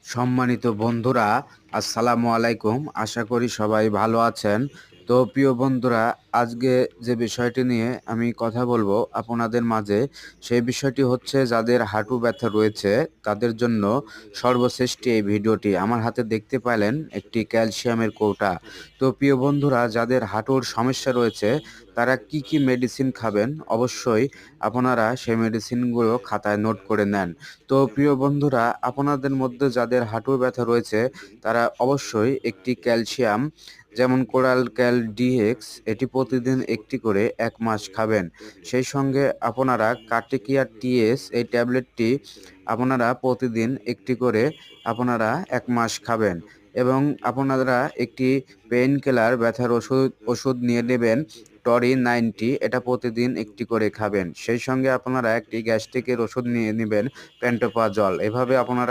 সম্মানিত বন্ধুরা, আসসালামু আলাইকুম। আশা করি সবাই ভালো আছেন। তো প্রিয় বন্ধুরা, আজকে যে বিষয়টি নিয়ে আমি কথা বলবো আপনাদের মাঝে, সেই বিষয়টি হচ্ছে যাদের হাঁটু ব্যথা রয়েছে তাদের জন্য সর্বশ্রেষ্ঠ এই ভিডিওটি। আমার হাতে দেখতে পেলেন একটি ক্যালসিয়ামের কৌটা। তো প্রিয় বন্ধুরা, যাদের হাঁটুর সমস্যা রয়েছে তারা কি মেডিসিন খাবেন, অবশ্যই আপনারা সেই মেডিসিনগুলো খাতায় নোট করে নেন। তো প্রিয় বন্ধুরা, আপনাদের মধ্যে যাদের হাঁটুর ব্যথা রয়েছে তারা অবশ্যই একটি ক্যালসিয়াম, যেমন কোরাল ক্যাল ডিএক্স, এটি প্রতিদিন একটি করে ১ মাস খাবেন। সেই সঙ্গে আপনারা কার্টিকিয়া টিএস এই ট্যাবলেটটি আপনারা প্রতিদিন একটি করে আপনারা ১ মাস খাবেন এবং আপনারা একটি পেইন কিলার ব্যথার ওষুধ নিয়ে নেবেন টরি 90, এটা প্রতিদিন একটি করে খাবেন। সেই সঙ্গে আপনারা একটি গ্যাস্ট্রিকের ওষুধ নিয়ে নিবেন পেন্টোপাজল। এভাবে আপনারা